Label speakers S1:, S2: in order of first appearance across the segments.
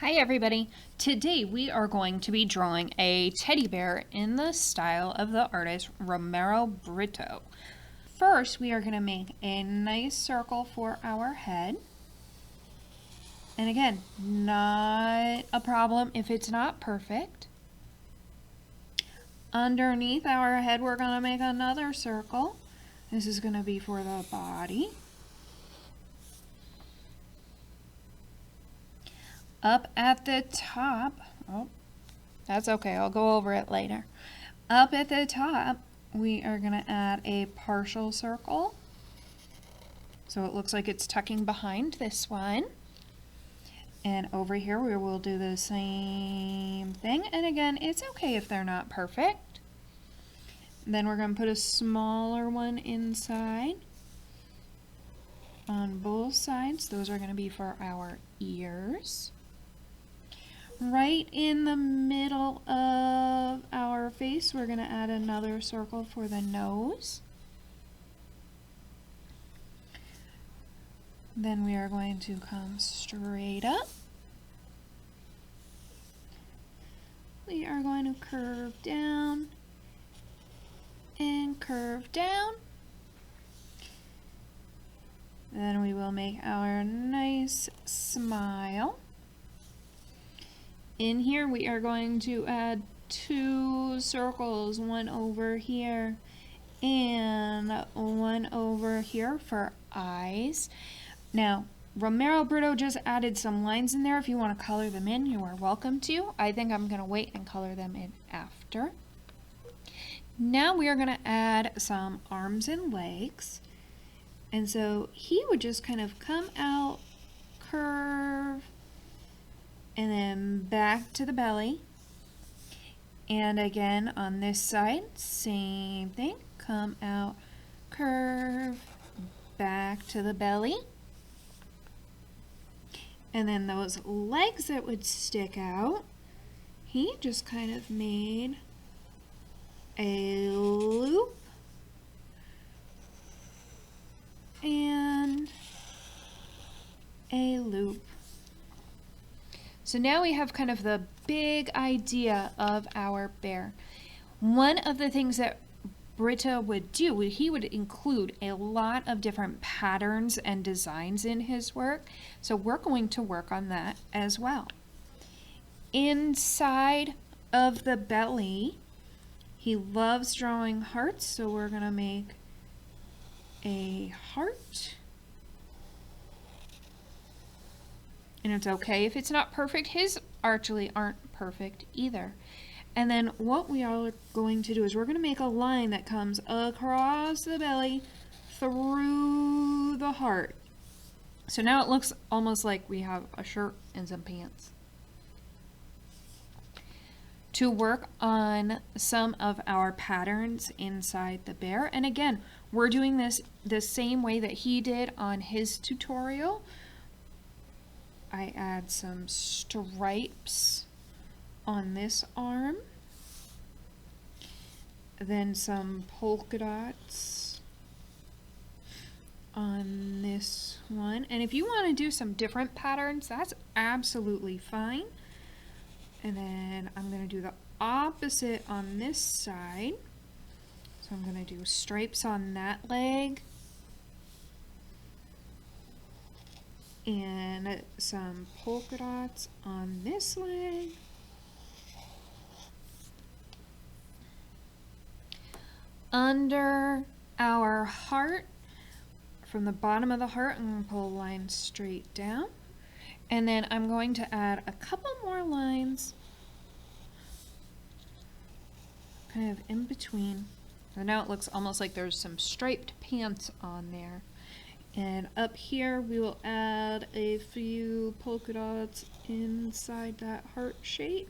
S1: Hi everybody! Today we are going to be drawing a teddy bear in the style of the artist Romero Britto. First we are going to make a nice circle for our head. And again, not a problem if it's not perfect. Underneath our head we're going to make another circle. This is going to be for the body. Up at the top, oh, that's okay, I'll go over it later. Up at the top, we are going to add a partial circle. So it looks like it's tucking behind this one. And over here we will do the same thing. And again, it's okay if they're not perfect. Then we're going to put a smaller one inside on both sides. Those are going to be for our ears. Right in the middle of our face, we're going to add another circle for the nose. Then we are going to come straight up. We are going to curve down and curve down. Then we will make our nice smile. In here we are going to add two circles, one over here and one over here for eyes. Now, Romero Britto just added some lines in there. If you want to color them in, you are welcome to. I think I'm going to wait and color them in after. Now we are going to add some arms and legs. And so he would just kind of come out, curve, and then back to the belly. And again on this side, same thing. Come out, curve, back to the belly. And then those legs that would stick out, he just kind of made a loop and a loop. So now we have kind of the big idea of our bear. One of the things that Britto would do, he would include a lot of different patterns and designs in his work. So we're going to work on that as well. Inside of the belly, he loves drawing hearts, so we're going to make a heart. And it's okay if it's not perfect. His actually aren't perfect either. And then what we are going to do is we're going to make a line that comes across the belly through the heart. So now it looks almost like we have a shirt and some pants. To work on some of our patterns inside the bear, and again, we're doing this the same way that he did on his tutorial. I add some stripes on this arm, then some polka dots on this one. And if you want to do some different patterns, that's absolutely fine. And then I'm going to do the opposite on this side. So I'm going to do stripes on that leg and some polka dots on this leg. Under our heart, from the bottom of the heart, I'm going to pull a line straight down. And then I'm going to add a couple more lines kind of in between. So now it looks almost like there's some striped pants on there. And up here we will add a few polka dots inside that heart shape.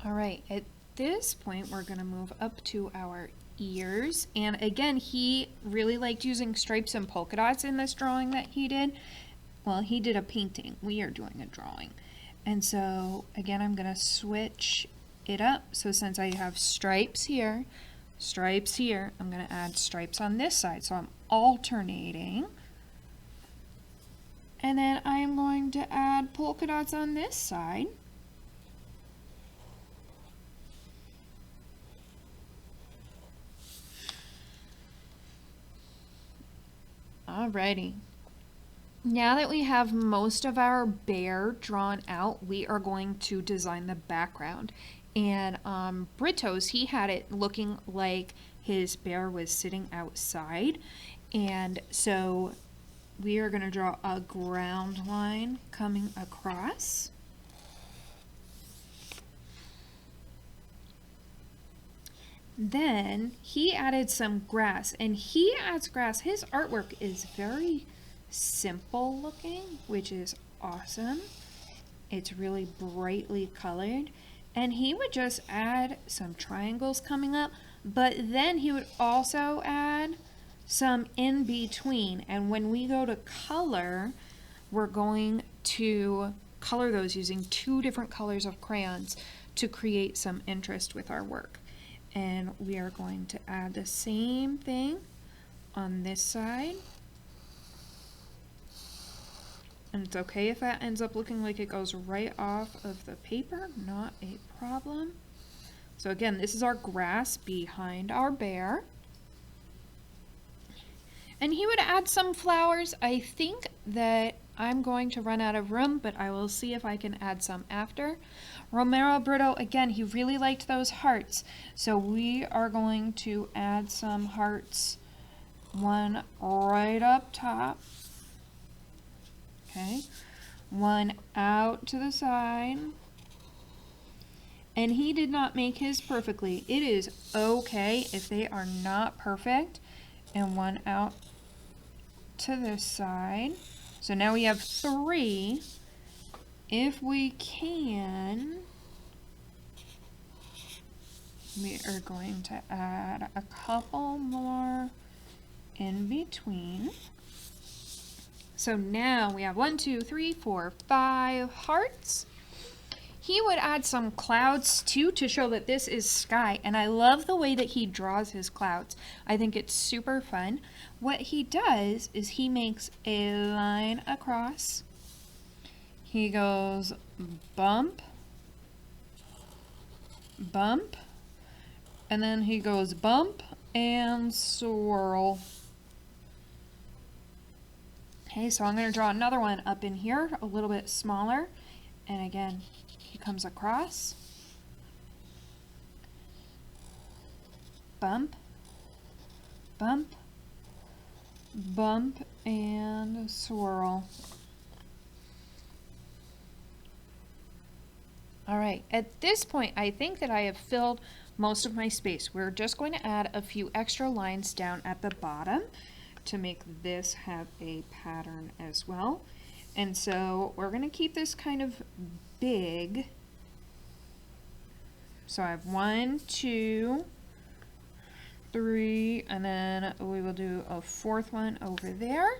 S1: Alright, at this point we're going to move up to our ears. And again, he really liked using stripes and polka dots in this drawing that he did. Well, he did a painting. We are doing a drawing. And so again, I'm going to switch it up. So since I have stripes here, stripes here. I'm going to add stripes on this side. So I'm alternating. And then I am going to add polka dots on this side. Alrighty. Now that we have most of our bear drawn out, we are going to design the background. And Britto's, he had it looking like his bear was sitting outside. And so we are going to draw a ground line coming across. Then he added some grass, and he adds grass. His artwork is very simple looking, which is awesome. It's really brightly colored. And he would just add some triangles coming up, but then he would also add some in between. And when we go to color, we're going to color those using 2 different colors of crayons to create some interest with our work. And we are going to add the same thing on this side. And it's okay if that ends up looking like it goes right off of the paper, not a problem. So again, this is our grass behind our bear. And he would add some flowers. I think that I'm going to run out of room, but I will see if I can add some after. Romero Britto, again, he really liked those hearts. So we are going to add some hearts, one right up top. Okay, one out to the side. And he did not make his perfectly. It is okay if they are not perfect. And one out to this side. So now we have 3. If we can, we are going to add a couple more in between. So now we have 1, 2, 3, 4, 5 hearts. He would add some clouds too to show that this is sky, and I love the way that he draws his clouds. I think it's super fun. What he does is he makes a line across. He goes bump, bump, and then he goes bump and swirl. Okay, so I'm going to draw another one up in here, a little bit smaller. And again, he comes across. Bump, bump, bump, and swirl. All right, at this point, I think that I have filled most of my space. We're just going to add a few extra lines down at the bottom to make this have a pattern as well. And so we're going to keep this kind of big. So I have 1, 2, 3, and then we will do a 4th one over there.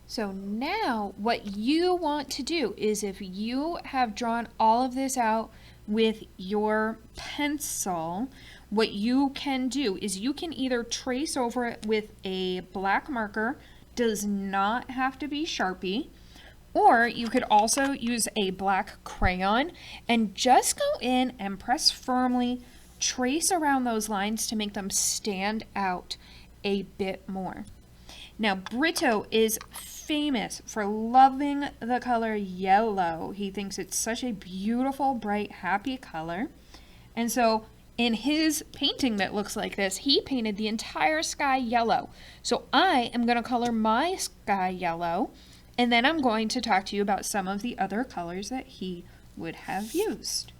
S1: So now what you want to do is, if you have drawn all of this out with your pencil, what you can do is you can either trace over it with a black marker, does not have to be Sharpie, or you could also use a black crayon and just go in and press firmly, trace around those lines to make them stand out a bit more. Now, Britto is famous for loving the color yellow. He thinks it's such a beautiful, bright, happy color. And so in his painting that looks like this, he painted the entire sky yellow. So I am going to color my sky yellow, and then I'm going to talk to you about some of the other colors that he would have used.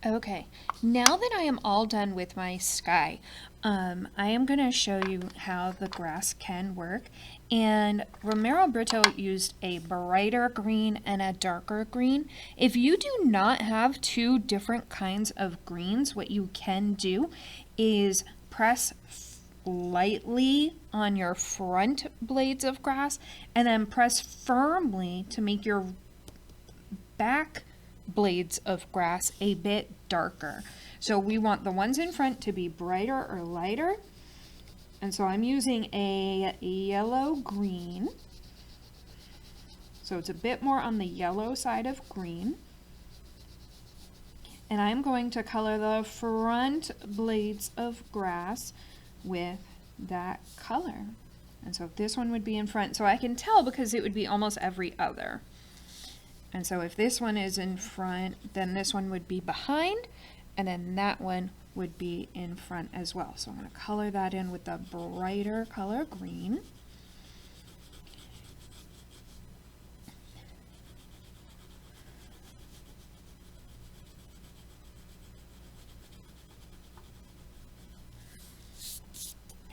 S1: Okay, now that I am all done with my sky, I am going to show you how the grass can work. And Romero Britto used a brighter green and a darker green. If you do not have two different kinds of greens, what you can do is press lightly on your front blades of grass and then press firmly to make your back blades of grass a bit darker. So we want the ones in front to be brighter or lighter. And so I'm using a yellow green. So it's a bit more on the yellow side of green. And I'm going to color the front blades of grass with that color. And so this one would be in front. So I can tell because it would be almost every other. And so if this one is in front, then this one would be behind, and then that one would be in front as well. So I'm going to color that in with the brighter color green.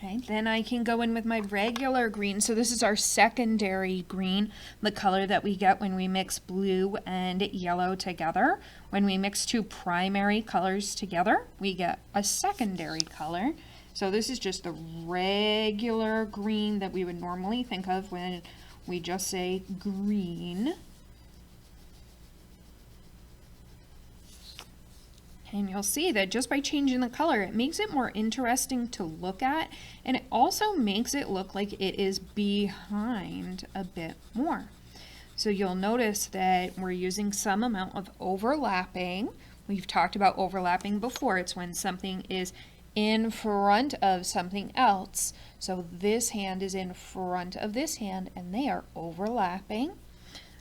S1: Okay, then I can go in with my regular green. So this is our secondary green, the color that we get when we mix blue and yellow together. When we mix two primary colors together, we get a secondary color. So this is just the regular green that we would normally think of when we just say green. And you'll see that just by changing the color, it makes it more interesting to look at, and it also makes it look like it is behind a bit more. So you'll notice that we're using some amount of overlapping. We've talked about overlapping before. It's when something is in front of something else. So this hand is in front of this hand, and they are overlapping.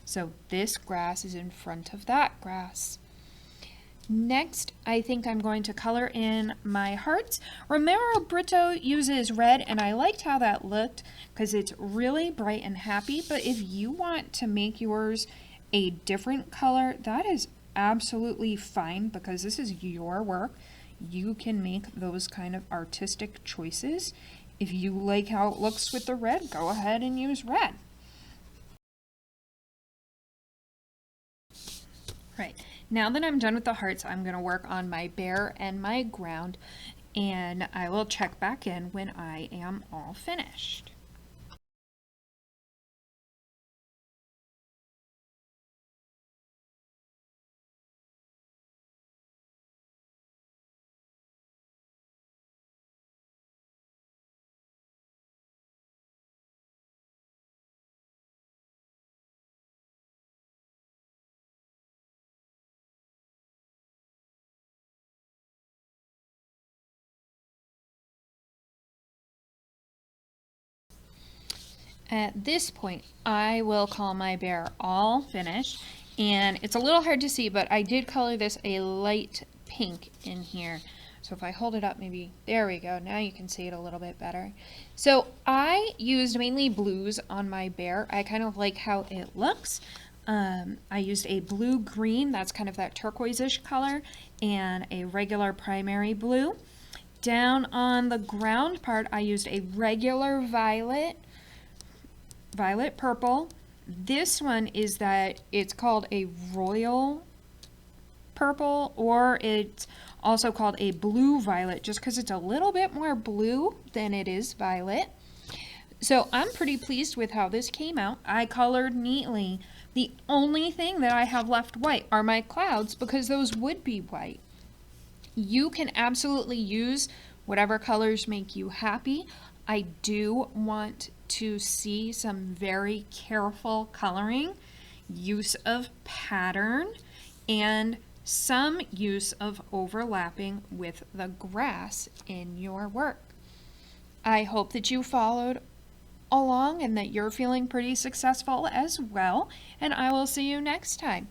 S1: So this grass is in front of that grass. Next, I think I'm going to color in my hearts. Romero Britto uses red, and I liked how that looked because it's really bright and happy. But if you want to make yours a different color, that is absolutely fine because this is your work. You can make those kind of artistic choices. If you like how it looks with the red, go ahead and use red. Right. Now that I'm done with the hearts, I'm going to work on my bear and my ground, and I will check back in when I am all finished. At this point, I will call my bear all finished, and it's a little hard to see, but I did color this a light pink in here. So if I hold it up, maybe, there we go. Now you can see it a little bit better. So I used mainly blues on my bear. I kind of like how it looks. I used a blue-green, that's kind of that turquoise-ish color, and a regular primary blue. Down on the ground part, I used a regular violet purple. This one is that it's called a royal purple, or it's also called a blue violet just because it's a little bit more blue than it is violet. So I'm pretty pleased with how this came out. I colored neatly. The only thing that I have left white are my clouds because those would be white. You can absolutely use whatever colors make you happy. I do want to see some very careful coloring, use of pattern, and some use of overlapping with the grass in your work. I hope that you followed along and that you're feeling pretty successful as well, and I will see you next time.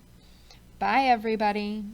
S1: Bye, everybody.